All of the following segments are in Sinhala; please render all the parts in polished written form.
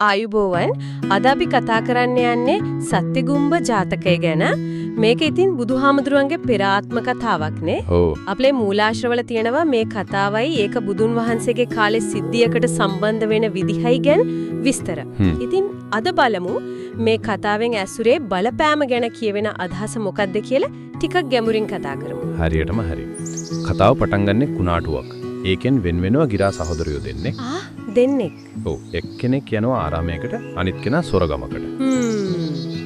ආයුබෝවන් අද අපි කතා කරන්න යන්නේ සත්‍යගුම්බ ජාතකය ගැන. මේක ඉතින් බුදුහාමුදුරුවන්ගේ පෙර ආත්ම කතාවක් නේ. අපේ මූලාශ්‍රවල තියෙනවා මේ කතාවයි ඒක බුදුන් වහන්සේගේ කාලේ සිද්ධියකට සම්බන්ධ වෙන විදිහයි ගැන විස්තර. ඉතින් අද බලමු මේ කතාවෙන් ඇසුරේ බලපෑම ගැන කියවෙන අදහස මොකක්ද කියලා ටිකක් ගැඹුරින් කතා කරමු. හරියටම හරි. කතාව පටන් ගන්නෙ කුණාටුවක්. ඒකෙන් වෙන වෙනම ගිරා සහෝදරයෝ දෙන්නේ. දෙන්නෙක්. ඔව් එක්කෙනෙක් යනවා ආරාමයකට අනිත් කෙනා සොරගමකට.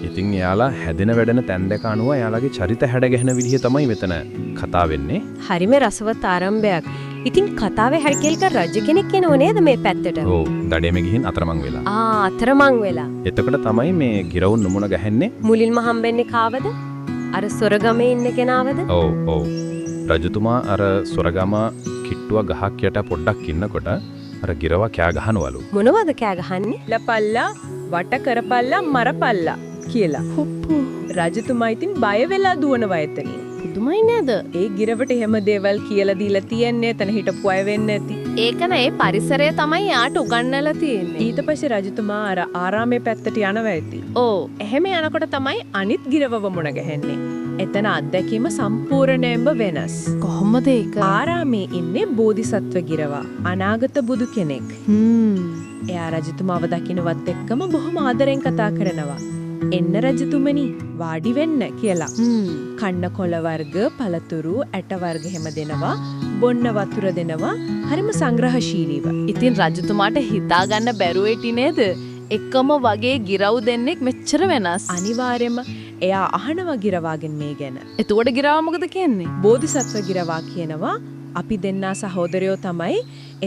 ඉතින් එයාලා හැදෙන වැඩෙන තැන් දෙක අනුව එයාලගේ චරිත හැඩ ගැහෙන විදිහ තමයි මෙතන කතා වෙන්නේ. හරිම රසවත් ආරම්භයක්. ඉතින් කතාවේ හැරකෙල්ක රජ කෙනෙක් එනව නේද මේ පැත්තට? ඔව් දඩේම ගිහින් අතරමං වෙලා. අතරමං වෙලා. එතකොට තමයි මේ ගිරවුන් නුමුණ ගහන්නේ. මුලින්ම හම්බෙන්නේ කාවද? අර සොරගමේ ඉන්න කෙනාවද? ඔව්. රජතුමා අර සොරගම කිට්ටුව ගහක් යට පොඩ්ඩක් ඉන්නකොට අර ගිරවා කෑ ගහනවලු. මොනවද කෑ ගහන්නේ? ලපල්ලා වට කරපල්ලා මරපල්ලා කියලා. රජතුමා ඉතින් බය වෙලා දුවනවා එතනින්. පුදුමයි නේද? ඒ ගිරවට එහෙම දේවල් කියලා දීලා තියන්නේ එතන හිටපු අය වෙන්නේ නැති. ඒකන ඒ පරිසරය තමයි යාට උගන්වලා තියෙන්නේ. ඊට පස්සේ රජතුමා අර ආරාමේ පැත්තට යනවා ඇති. ඕ එහෙම යනකොට තමයි අනිත් ගිරවව මුණ ගැහෙන්නේ. එතන අත්දැකීම සම්පූර්ණයෙන්ම වෙනස්. කොහොමද ඒක? ආරාමේ ඉන්නේ බෝධිසත්ව ගිරවා. අනාගත බුදු කෙනෙක්. එයා රජතුමාව දකින්නවත් එක්කම බොහොම ආදරෙන් කතා කරනවා. එන්න රජතුමනි වාඩි වෙන්න කියලා. කන්න කොළ වර්ග, පළතුරු, ඇට වර්ග හැම දෙනවා. බොන්න වතුර දෙනවා. හරිම සංග්‍රහශීලීව. ඉතින් රජතුමාට හිතා ගන්න බැරුව හිටි නේද? එකම වගේ ගිරව් දෙන්නෙක් මෙච්චර වෙනස්. අනිවාර්යයෙන්ම එයා අහනවා ගිරවාගෙන් මේ ගැන. එතකොට ගිරවා මොකද කියන්නේ? බෝධිසත්ව ගිරවා කියනවා අපි දෙන්නා සහෝදරයෝ තමයි.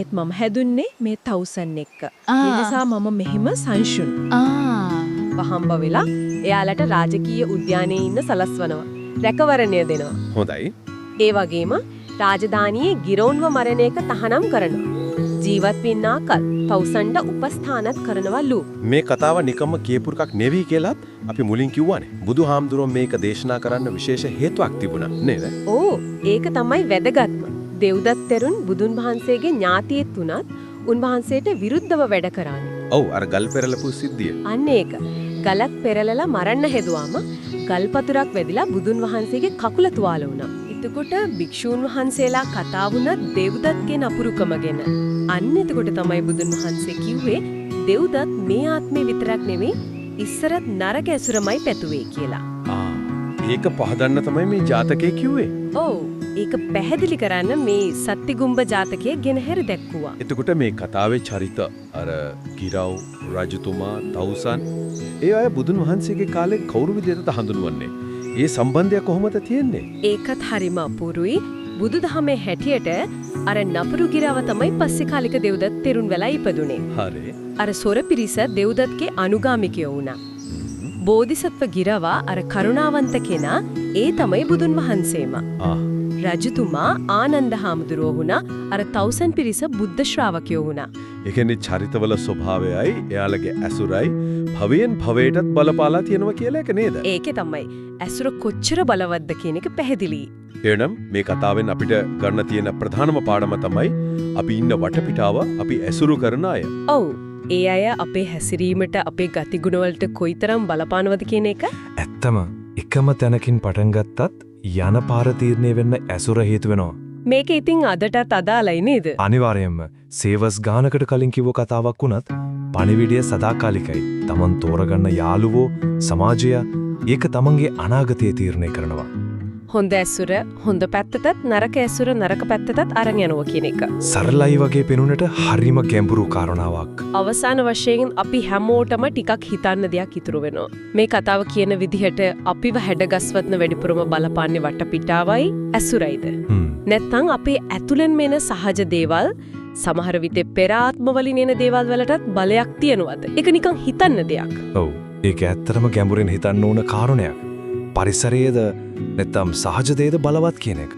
ඒත් මම හැදුන්නේ මේ තවුසන් එක්ක. ඒ නිසා මම මෙහෙම සංශුන්. වහම්බ වෙලා එයාලට රාජකීය උද්‍යානයේ ඉන්න සලස්වනවා. රැකවරණය දෙනවා. හොඳයි. ඒ වගේම රාජධානියේ ගිරවුන්ව මරණ එක තහනම් කරනවා. ජීවත් වෙන්නා කල් තවුසන්ට උපස්ථානත් කරනවලු. මේ කතාව නිකම්ම කියපු එකක් නෙවෙයි කියලාත් අපි මුලින් කිව්වානේ. බුදුහාමුදුරුවෝ මේක දේශනා කරන්න විශේෂ හේතුවක් තිබුණා නේද? ඕ ඒක තමයි වැදගත්ම. දෙව්දත් තෙරුන් බුදුන් වහන්සේගේ ඥාතියෙක් වුණත් උන්වහන්සේට විරුද්ධව වැඩ කරන්නේ. ඔව් අර ගල් පෙරලපු සිද්ධිය. අන්න ඒක. ගලක් පෙරලලා මරන්න හැදුවාම ගල්පතුරක් වැදිලා බුදුන් වහන්සේගේ කකුල තුවාල වුණා. එතකොට භික්ෂූන් වහන්සේලා කතා වුණා දෙව්දත්ගේ නපුරුකම ගැන. අන්න එතකොට තමයි බුදුන් වහන්සේ කිව්වේ දෙව්දත් මේ ආත්මේ විතරක් නෙමෙයි ඉස්සරත් නරක ඇසුරමයි පැතුවේ කියලා. ඒක පහදන්න තමයි මේ ජාතකයේ කිව්වේ. ඔව් ඒක පැහැදිලි කරන්න මේ සත්‍යගුම්බ ජාතකයේ ගෙනහැර දැක්වුවා. එතකොට මේ කතාවේ චරිත අර ගිරව් රජතුමා තවුසන් ඒ අය බුදුන් වහන්සේගේ කාලේ කවුරු විදිහටද හඳුන්වන්නේ? ඒ සම්බන්ධය කොහොමද තියෙන්නේ? ඒකත් හරිම අපූරුයි. බුදුදහමේ හැටියට අර නපුරු ගිරව තමයි පස්සේ කාලික දෙව්දත් තෙරුන් වෙලා ඉපදුනේ. හරි. අර සොර පිරිස දෙව්දත්ගේ අනුගාමිකයෝ වුණා. බෝධිසත්ව ගිරවා අර කරුණාවන්ත කෙනා ඒ තමයි බුදුන් වහන්සේම. රජතුමා ආනන්ද හාමුදුරුවෝ වුණා. අර තවුසන් පිරිස බුද්ධ ශ්‍රාවකයෝ වුණා. ඒ කියන්නේ චරිතවල ස්වභාවයයි එයාලගේ ඇසුරයි භවයෙන් භවයටත් බලපාලා තියෙනවා කියලා එක නේද? ඒකේ තමයි ඇසුර කොච්චර බලවත්ද කියන එක පැහැදිලි. එනම් මේ කතාවෙන් අපිට ගන්න තියෙන ප්‍රධානම පාඩම තමයි අපි ඉන්න වටපිටාව අපි ඇසුරු කරන අය. ඔව්. ඒ අය අපේ හැසිරීමට අපේ ගතිගුණ වලට කොයිතරම් බලපානවද කියන එක? ඇත්තම එකම තැනකින් පටන් ගත්තත් යන පාර තීරණය වෙන්න ඇසුර හේතු වෙනවා. මේක ඉතින් අදටත් අදාළයි නේද? අනිවාර්යයෙන්ම සේවස් ගානකට කලින් කිව්ව කතාවක් වුණත් පණිවිඩය සදාකාලිකයි. Taman තෝරගන්න යාළුවෝ සමාජය ඒක තමන්ගේ අනාගතය තීරණය කරනවා. හොඳ ඇසුර හොඳ පැත්තටත් නරක ඇසුර නරක පැත්තටත් අරන් යනවා කියන එක. සරලයි වගේ පෙනුනට හරිම ගැඹුරු කාරණාවක්. අවසාන වශයෙන් අපි හැමෝටම ටිකක් හිතන්න දෙයක් ඉතුරු වෙනවා. මේ කතාව කියන විදිහට අපිව හැඩගස්වත්න වැඩිපුරම බලපාන්නේ වටපිටාවයි ඇසුරයිද? නැත්නම් අපේ ඇතුළෙන් මෙන සහජ දේවල් සමහර විට පෙර ආත්මවලින් එන දේවල් වලටත් බලයක් තියනවාද? ඒක නිකන් හිතන්න දෙයක්. ඔව්. ඒක ඇත්තටම ගැඹුරින් හිතන්න ඕන කාරණයක්. පරිසරයේද නැත්නම් සහජ දේද බලවත් කියන එක.